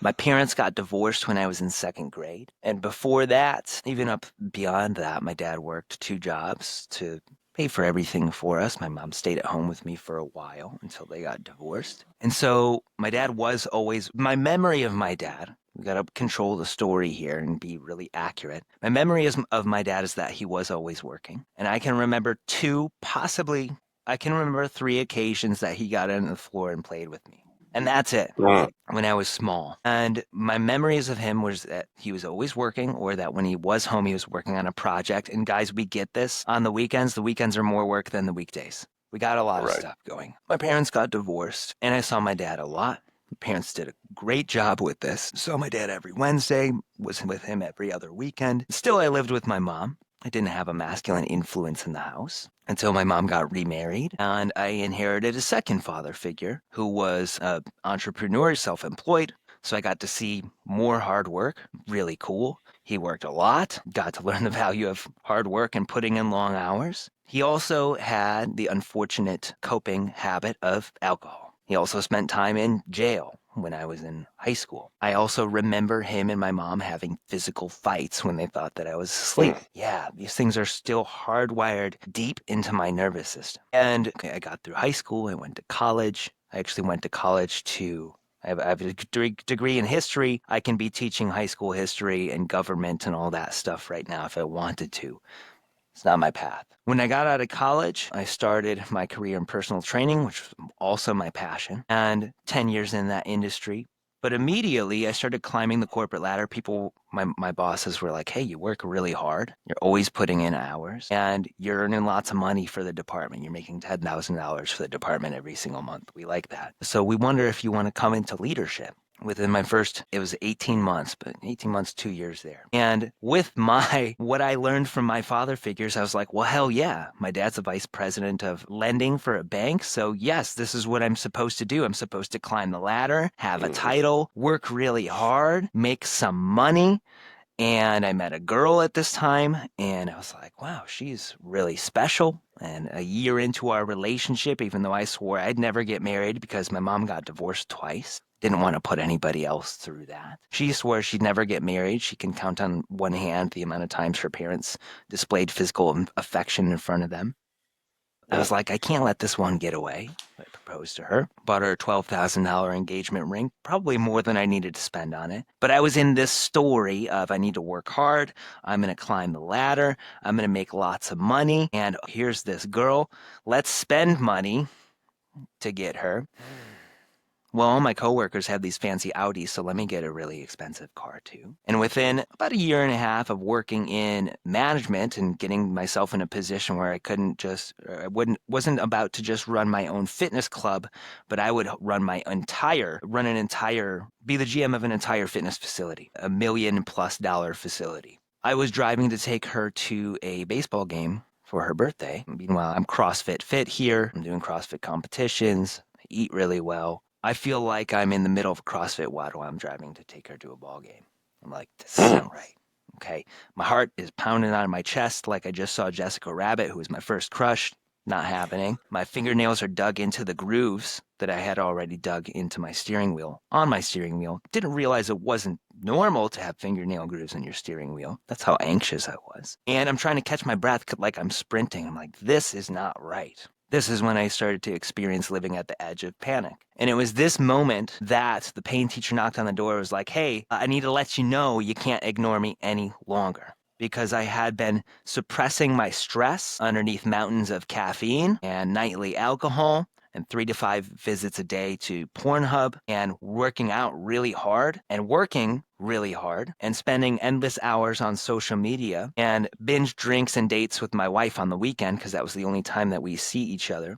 my parents got divorced when I was in second grade. And before that, even up beyond that, my dad worked 2 jobs to pay for everything for us. My mom stayed at home with me for a while until they got divorced. And so my dad was always, my memory of my dad, we got to control the story here and be really accurate. My memory of my dad is that he was always working. And I can remember 2, possibly, I can remember 3 occasions that he got on the floor and played with me. And that's it. When I was small. And my memories of him was that he was always working, or that when he was home, he was working on a project. And guys, we get this on the weekends. The weekends are more work than the weekdays. We got a lot of stuff going. My parents got divorced, and I saw my dad a lot. My parents did a great job with this. Saw my dad every Wednesday, was with him every other weekend. Still, I lived with my mom. I didn't have a masculine influence in the house until my mom got remarried, and I inherited a second father figure who was an entrepreneur, self-employed. So I got to see more hard work, really cool. He worked a lot, got to learn the value of hard work and putting in long hours. He also had the unfortunate coping habit of alcohol. He also spent time in jail when I was in high school. I also remember him and my mom having physical fights when they thought that I was asleep. Yeah, these things are still hardwired deep into my nervous system. And I got through high school. I went to college. I actually went to college to I have a degree in history. I can be teaching high school history and government and all that stuff right now if I wanted to. It's not my path. When I got out of college, I started my career in personal training, which was also my passion, and 10 years in that industry. But immediately I started climbing the corporate ladder. People, my bosses were like, hey, you work really hard. You're always putting in hours and you're earning lots of money for the department. You're making $10,000 for the department every single month. We like that. So we wonder if you want to come into leadership. Within my first, it was 18 months, but 18 months, 2 years there. And with what I learned from my father figures, I was like, well, hell yeah. My dad's a vice president of lending for a bank. So yes, this is what I'm supposed to do. I'm supposed to climb the ladder, have a title, work really hard, make some money. And I met a girl at this time, and I was like, wow, she's really special. And a year into our relationship, even though I swore I'd never get married because my mom got divorced twice, didn't want to put anybody else through that. She swore she'd never get married. She can count on one hand the amount of times her parents displayed physical affection in front of them. I was like, I can't let this one get away. I proposed to her, bought her a $12,000 engagement ring, probably more than I needed to spend on it. But I was in this story of I need to work hard. I'm going to climb the ladder. I'm going to make lots of money. And here's this girl. Let's spend money to get her. Well, all my coworkers have these fancy Audis, so let me get a really expensive car too. And within about a year and a half of working in management and getting myself in a position where I couldn't just, wasn't about to just run my own fitness club, but I would run be the GM of an entire fitness facility, $1 million+ facility. I was driving to take her to a baseball game for her birthday. Meanwhile, I'm CrossFit fit here. I'm doing CrossFit competitions. I eat really well. I feel like I'm in the middle of a CrossFit WOD while I'm driving to take her to a ball game. I'm like, this isn't right. Okay. My heart is pounding out of my chest like I just saw Jessica Rabbit, who was my first crush. Not happening. My fingernails are dug into the grooves that I had already dug into my steering wheel, on my steering wheel. Didn't realize it wasn't normal to have fingernail grooves in your steering wheel. That's how anxious I was. And I'm trying to catch my breath like I'm sprinting. I'm like, this is not right. This is when I started to experience living at the edge of panic. And it was this moment that the pain teacher knocked on the door and was like, hey, I need to let you know you can't ignore me any longer. Because I had been suppressing my stress underneath mountains of caffeine and nightly alcohol and 3 to 5 visits a day to Pornhub and working out really hard and working really hard and spending endless hours on social media and binge drinks and dates with my wife on the weekend because that was the only time that we see each other.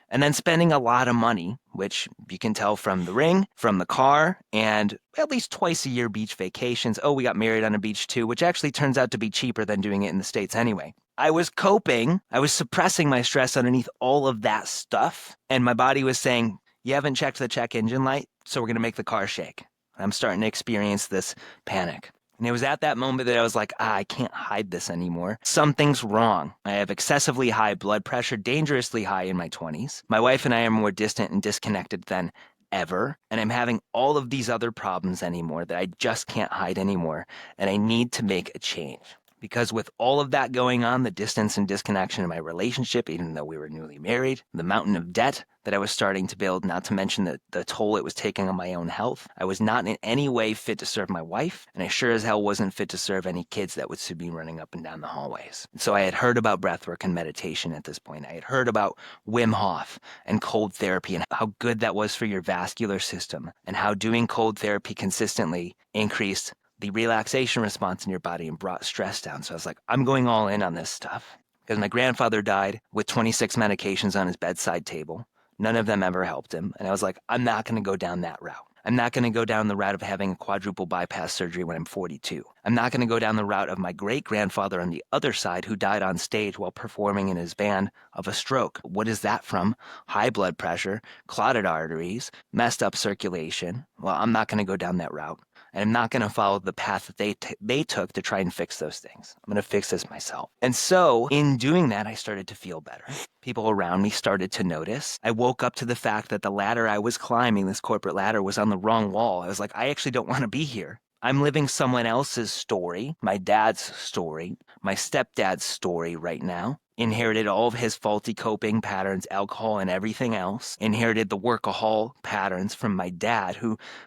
And then spending a lot of money, which you can tell from the ring, from the car, and at least twice a year beach vacations. Oh, we got married on a beach too, which actually turns out to be cheaper than doing it in the States anyway. I was coping. I was suppressing my stress underneath all of that stuff. And my body was saying, you haven't checked the check engine light, so we're going to make the car shake. I'm starting to experience this panic. And it was at that moment that I was like, I can't hide this anymore. Something's wrong. I have excessively high blood pressure, dangerously high in my 20s. My wife and I are more distant and disconnected than ever. And I'm having all of these other problems anymore that I just can't hide anymore. And I need to make a change. Because with all of that going on, the distance and disconnection in my relationship, even though we were newly married, the mountain of debt that I was starting to build, not to mention the toll it was taking on my own health, I was not in any way fit to serve my wife, and I sure as hell wasn't fit to serve any kids that would be running up and down the hallways. So I had heard about breathwork and meditation at this point. I had heard about Wim Hof and cold therapy and how good that was for your vascular system, and how doing cold therapy consistently increased the relaxation response in your body and brought stress down. So I was like, I'm going all in on this stuff. Because my grandfather died with 26 medications on his bedside table. None of them ever helped him. And I was like, I'm not going to go down that route. I'm not going to go down the route of having a quadruple bypass surgery when I'm 42. I'm not going to go down the route of my great-grandfather on the other side who died on stage while performing in his band of a stroke. What is that from? High blood pressure, clotted arteries, messed up circulation. Well, I'm not going to go down that route. And I'm not going to follow the path that they took to try and fix those things. I'm going to fix this myself. And so in doing that, I started to feel better. People around me started to notice. I woke up to the fact that the ladder I was climbing, this corporate ladder, was on the wrong wall. I was like, I actually don't want to be here. I'm living someone else's story, my dad's story, my stepdad's story right now. Inherited all of his faulty coping patterns, alcohol and everything else. Inherited the workahol patterns from my dad,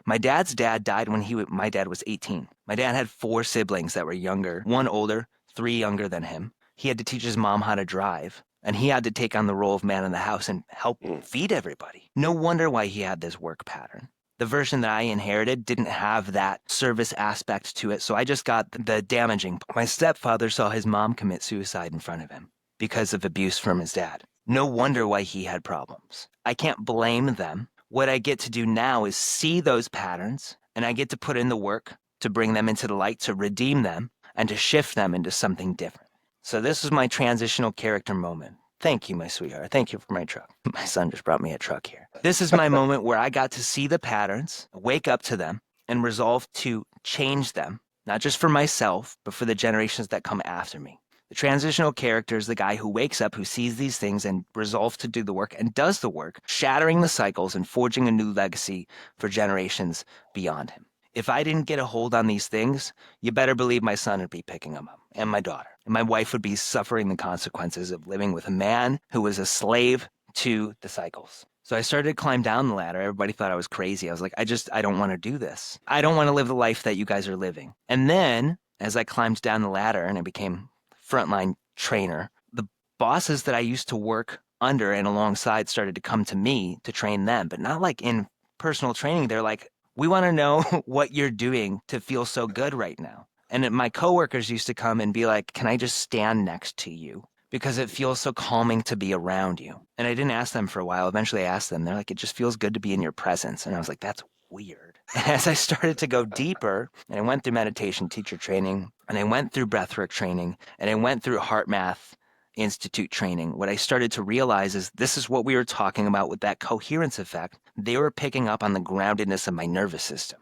my dad's dad died when my dad was 18. My dad had 4 siblings that were younger, 1 older, 3 younger than him. He had to teach his mom how to drive. And he had to take on the role of man in the house and help feed everybody. No wonder why he had this work pattern. The version that I inherited didn't have that service aspect to it, so I just got the damaging. My stepfather saw his mom commit suicide in front of him because of abuse from his dad. No wonder why he had problems. I can't blame them. What I get to do now is see those patterns, and I get to put in the work to bring them into the light, to redeem them, and to shift them into something different. So this is my transitional character moment. Thank you, my sweetheart. Thank you for my truck. My son just brought me a truck here. This is my moment where I got to see the patterns, wake up to them, and resolve to change them, not just for myself, but for the generations that come after me. The transitional character is the guy who wakes up, who sees these things and resolves to do the work and does the work, shattering the cycles and forging a new legacy for generations beyond him. If I didn't get a hold on these things, you better believe my son would be picking them up, and my daughter. And my wife would be suffering the consequences of living with a man who was a slave to the cycles. So I started to climb down the ladder. Everybody thought I was crazy. I was like, I don't want to do this. I don't want to live the life that you guys are living. And then, as I climbed down the ladder and I became frontline trainer, the bosses that I used to work under and alongside started to come to me to train them, but not like in personal training, they're like, we want to know what you're doing to feel so good right now. And my coworkers used to come and be like, can I just stand next to you? Because it feels so calming to be around you. And I didn't ask them for a while. Eventually I asked them. They're like, it just feels good to be in your presence. And I was like, that's weird. And as I started to go deeper, and I went through meditation teacher training, and I went through breathwork training, and I went through Heart Math Institute training, what I started to realize is this is what we were talking about with that coherence effect. They were picking up on the groundedness of my nervous system.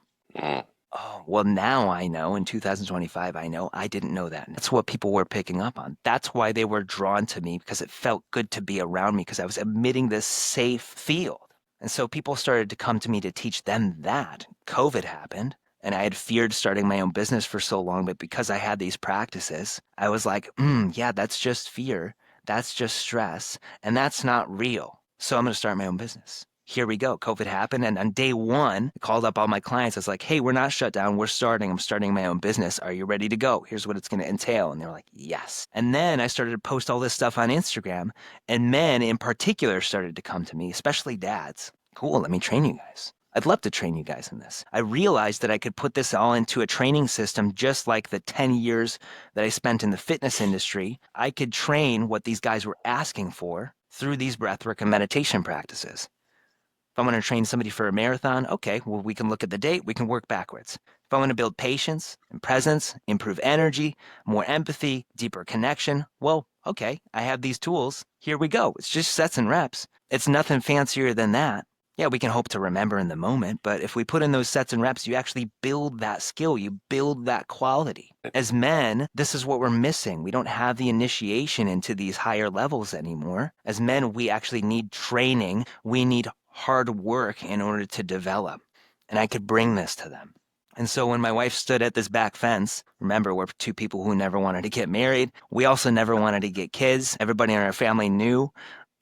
Oh, well, now I know in 2025, I know I didn't know that. That's what people were picking up on. That's why they were drawn to me, because it felt good to be around me, because I was emitting this safe field. And so people started to come to me to teach them that. COVID happened, and I had feared starting my own business for so long, but because I had these practices, I was like, yeah, that's just fear. That's just stress, and that's not real. So I'm going to start my own business. Here we go. COVID happened. And on day one, I called up all my clients. I was like, hey, we're not shut down. We're starting. I'm starting my own business. Are you ready to go? Here's what it's going to entail. And they were like, yes. And then I started to post all this stuff on Instagram. And men in particular started to come to me, especially dads. Cool. Let me train you guys. I'd love to train you guys in this. I realized that I could put this all into a training system, just like the 10 years that I spent in the fitness industry. I could train what these guys were asking for through these breathwork and meditation practices. If I want to train somebody for a marathon, okay, well, we can look at the date, we can work backwards. If I want to build patience and presence, improve energy, more empathy, deeper connection, well, okay, I have these tools. Here we go. It's just sets and reps. It's nothing fancier than that. Yeah, we can hope to remember in the moment, but if we put in those sets and reps, you actually build that skill, you build that quality. As men, this is what we're missing. We don't have the initiation into these higher levels anymore. As men, we actually need training. We need hard work in order to develop. And I could bring this to them. And so when my wife stood at this back fence, remember, we're two people who never wanted to get married. We also never wanted to get kids. Everybody in our family knew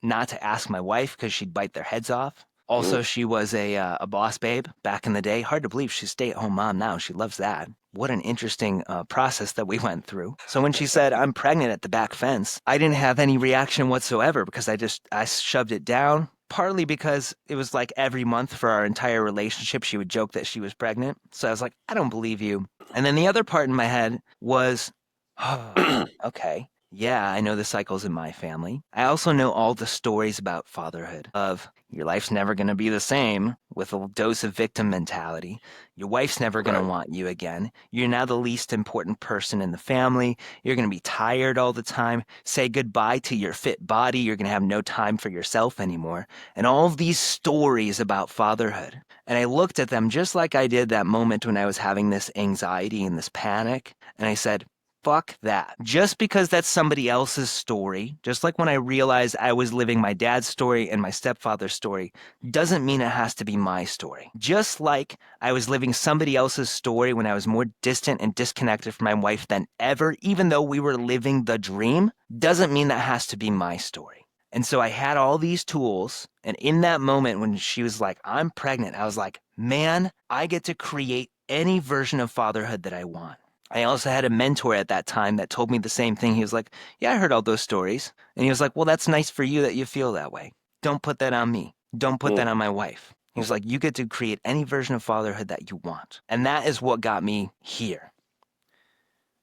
not to ask my wife because she'd bite their heads off. Also, she was a boss babe back in the day. Hard to believe she's a stay-at-home mom now. She loves that. What an interesting process that we went through. So when she said, I'm pregnant at the back fence, I didn't have any reaction whatsoever because I shoved it down. Partly because it was like every month for our entire relationship, she would joke that she was pregnant. So I was like, I don't believe you. And then the other part in my head was, oh, okay. Yeah, I know the cycles in my family. I also know all the stories about fatherhood of your life's never going to be the same with a dose of victim mentality. Your wife's never going to want you again. You're now the least important person in the family. You're going to be tired all the time. Say goodbye to your fit body. You're going to have no time for yourself anymore. And all of these stories about fatherhood. And I looked at them just like I did that moment when I was having this anxiety and this panic. And I said, fuck that. Just because that's somebody else's story, just like when I realized I was living my dad's story and my stepfather's story, doesn't mean it has to be my story. Just like I was living somebody else's story when I was more distant and disconnected from my wife than ever, even though we were living the dream, doesn't mean that has to be my story. And so I had all these tools, and in that moment when she was like, I'm pregnant, I was like, man, I get to create any version of fatherhood that I want. I also had a mentor at that time that told me the same thing. He was like, yeah, I heard all those stories. And he was like, well, that's nice for you that you feel that way. Don't put that on me. Don't put that on my wife. He was like, you get to create any version of fatherhood that you want. And that is what got me here.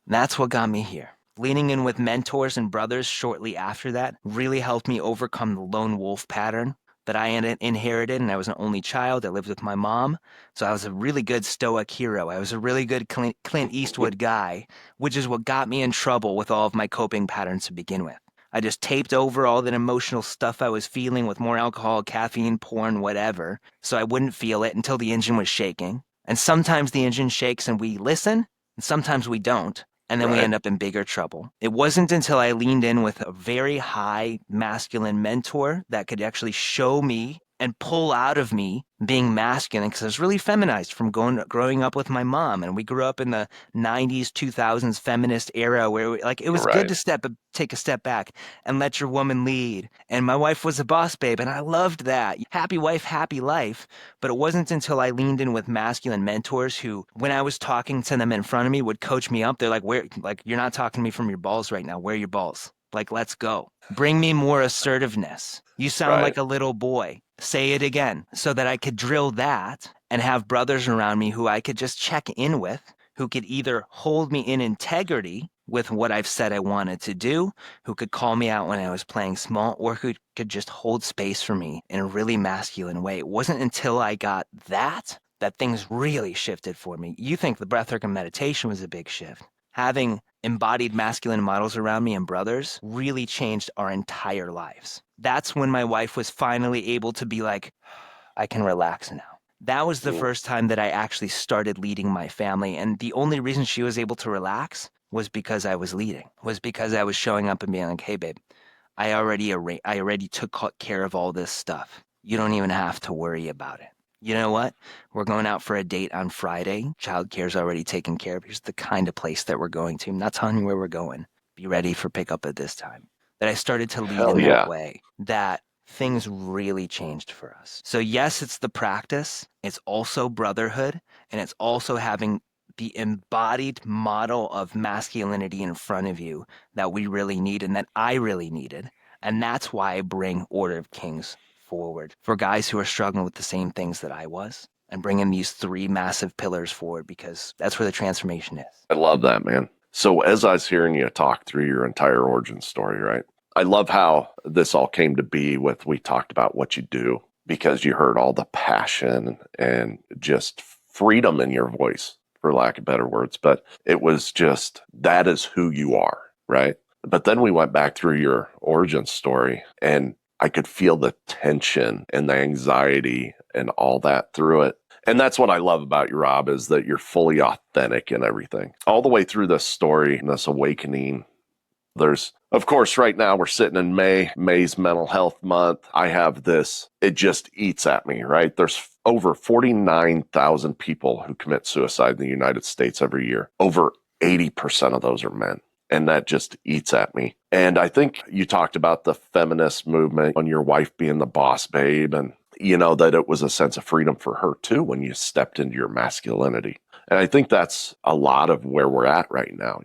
That's what got me here. Leaning in with mentors and brothers shortly after that really helped me overcome the lone wolf pattern that I had inherited, and I was an only child. I lived with my mom, so I was a really good stoic hero. I was a really good Clint Eastwood guy, which is what got me in trouble with all of my coping patterns to begin with. I just taped over all that emotional stuff I was feeling with more alcohol, caffeine, porn, whatever, so I wouldn't feel it until the engine was shaking. And sometimes the engine shakes and we listen, and sometimes we don't. And then we end up in bigger trouble. It wasn't until I leaned in with a very high masculine mentor that could actually show me and pull out of me being masculine, because I was really feminized from growing up with my mom. And we grew up in the 90s, 2000s feminist era where it was good to take a step back and let your woman lead. And my wife was a boss babe, and I loved that. Happy wife, happy life. But it wasn't until I leaned in with masculine mentors who, when I was talking to them in front of me, would coach me up. They're like, you're not talking to me from your balls right now. Where are your balls? Let's go. Bring me more assertiveness. You sound like a little boy. say it again, so that I could drill that and have brothers around me who I could just check in with, who could either hold me in integrity with what I've said I wanted to do, who could call me out when I was playing small, or who could just hold space for me in a really masculine way. It wasn't until I got that things really shifted for me. You think the breathwork and meditation was a big shift. Having embodied masculine models around me and brothers really changed our entire lives. That's when my wife was finally able to be like, I can relax now. That was the first time that I actually started leading my family. And the only reason she was able to relax was because I was leading, was because I was showing up and being like, hey, babe, I already took care of all this stuff. You don't even have to worry about it. You know what? We're going out for a date on Friday. Childcare's already taken care of. Here's the kind of place that we're going to. I'm not telling you where we're going. Be ready for pickup at this time. That I started to lead in that way. That things really changed for us. So yes, it's the practice. It's also brotherhood. And it's also having the embodied model of masculinity in front of you that we really need and that I really needed. And that's why I bring Order of Kings forward for guys who are struggling with the same things that I was, and bringing these 3 massive pillars forward, because that's where the transformation is. I love that, man. So as I was hearing you talk through your entire origin story, right? I love how this all came to be with, we talked about what you do, because you heard all the passion and just freedom in your voice, for lack of better words. But it was just, that is who you are, right? But then we went back through your origin story, and I could feel the tension and the anxiety and all that through it. And that's what I love about you, Rob, is that you're fully authentic in everything. All the way through this story and this awakening, there's, of course, right now we're sitting in May's Mental Health Month. I have this, it just eats at me, right? There's over 49,000 people who commit suicide in the United States every year. Over 80% of those are men. And that just eats at me. And I think you talked about the feminist movement on your wife being the boss babe, and, you know, that it was a sense of freedom for her too when you stepped into your masculinity. And I think that's a lot of where we're at right now.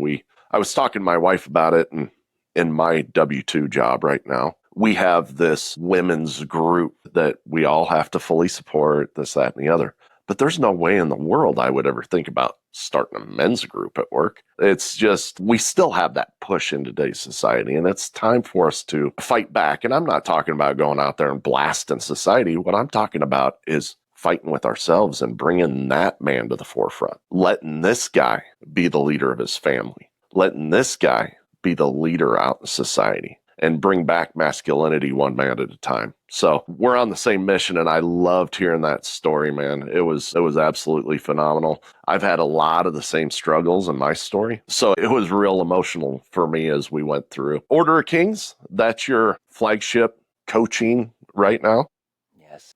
I was talking to my wife about it, and in my W-2 job right now, we have this women's group that we all have to fully support, this, that, and the other. But there's no way in the world I would ever think about starting a men's group at work. It's just, we still have that push in today's society, and it's time for us to fight back. And I'm not talking about going out there and blasting society. What I'm talking about is fighting with ourselves and bringing that man to the forefront, letting this guy be the leader of his family, letting this guy be the leader out in society, and bring back masculinity one man at a time. So we're on the same mission, and I loved hearing that story, man. It was absolutely phenomenal. I've had a lot of the same struggles in my story, so it was real emotional for me as we went through. Order of Kings, that's your flagship coaching right now? Yes.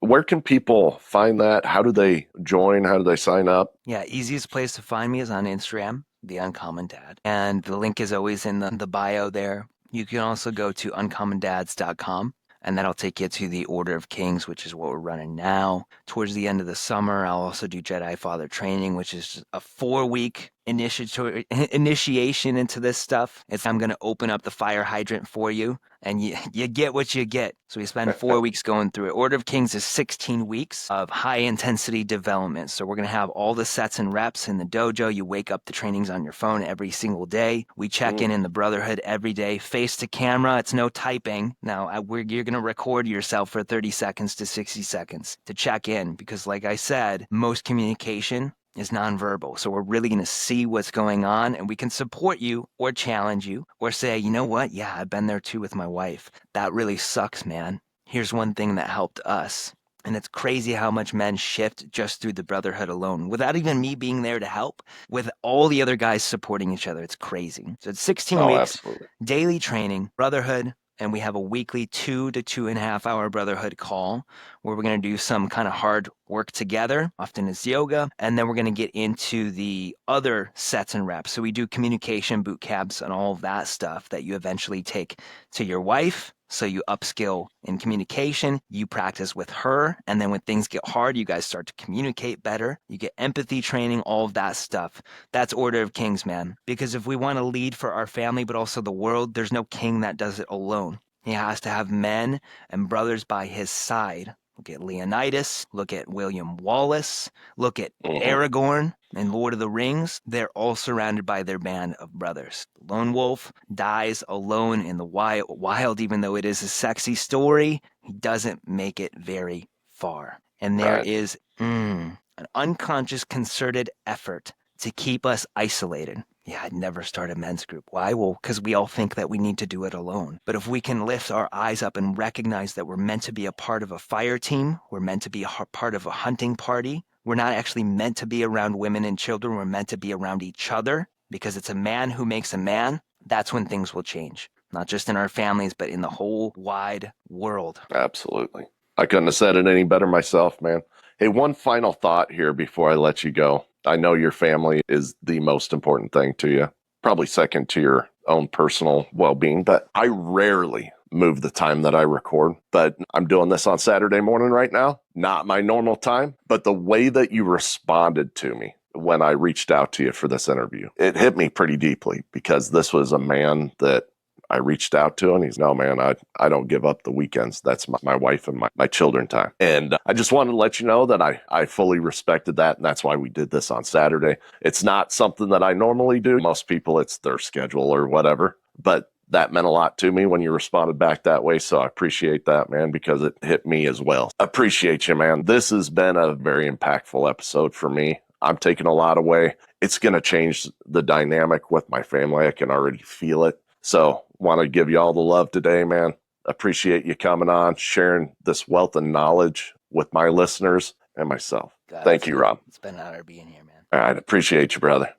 Where can people find that? How do they join? How do they sign up? Yeah, easiest place to find me is on Instagram, The Uncommon Dad. And the link is always in the bio there. You can also go to uncommondads.com, and that'll take you to the Order of Kings, which is what we're running now. Towards the end of the summer, I'll also do Jedi Father Training, which is a 4-week initiation into this stuff. I'm going to open up the fire hydrant for you, and you get what you get. So we spend 4 weeks going through it. Order of Kings is 16 weeks of high-intensity development. So we're going to have all the sets and reps in the dojo. You wake up, the training's on your phone every single day. We check in the brotherhood every day, face to camera. It's no typing. Now, you're going to record yourself for 30 seconds to 60 seconds to check in, because like I said, most communication is nonverbal. So we're really going to see what's going on, and we can support you or challenge you or say, you know what? Yeah, I've been there too with my wife. That really sucks, man. Here's one thing that helped us. And it's crazy how much men shift just through the brotherhood alone, without even me being there to help, with all the other guys supporting each other. It's crazy. So it's 16 weeks, Absolutely. daily training, brotherhood, and we have a weekly 2 to 2.5 hour brotherhood call where we're going to do some kind of hard work together. Often it's yoga. And then we're going to get into the other sets and reps. So we do communication boot camps and all of that stuff that you eventually take to your wife. So you upskill in communication, you practice with her, and then when things get hard, you guys start to communicate better. You get empathy training, all of that stuff. That's Order of Kings, man. Because if we want to lead for our family, but also the world, there's no king that does it alone. He has to have men and brothers by his side. Look at Leonidas, look at William Wallace, look at Aragorn and Lord of the Rings. They're all surrounded by their band of brothers. The lone wolf dies alone in the wild, even though it is a sexy story. He doesn't make it very far. And there Right. is an unconscious, concerted effort to keep us isolated. Yeah, I'd never start a men's group. Why? Well, because we all think that we need to do it alone. But if we can lift our eyes up and recognize that we're meant to be a part of a fire team, we're meant to be a part of a hunting party, we're not actually meant to be around women and children, we're meant to be around each other, because it's a man who makes a man, that's when things will change. Not just in our families, but in the whole wide world. Absolutely. I couldn't have said it any better myself, man. Hey, one final thought here before I let you go. I know your family is the most important thing to you, probably second to your own personal well-being, but I rarely move the time that I record. But I'm doing this on Saturday morning right now, not my normal time, but the way that you responded to me when I reached out to you for this interview, it hit me pretty deeply, because this was a man that I reached out to, and he's, no, man, I don't give up the weekends. That's my wife and my children time. And I just wanted to let you know that I fully respected that. And that's why we did this on Saturday. It's not something that I normally do. Most people, it's their schedule or whatever. But that meant a lot to me when you responded back that way. So I appreciate that, man, because it hit me as well. Appreciate you, man. This has been a very impactful episode for me. I'm taking a lot away. It's going to change the dynamic with my family. I can already feel it. So want to give you all the love today, man. Appreciate you coming on, sharing this wealth of knowledge with my listeners and myself. Thank you, Rob. It's been an honor being here, man. All right. Appreciate you, brother.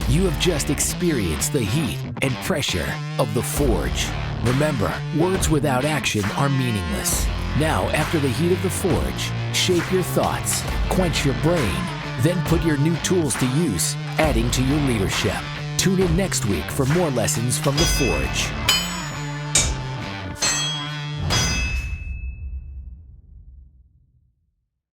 You have just experienced the heat and pressure of the Forge. Remember, words without action are meaningless. Now, after the heat of the Forge, shape your thoughts, quench your brain, then put your new tools to use, adding to your leadership. Tune in next week for more lessons from the Forge.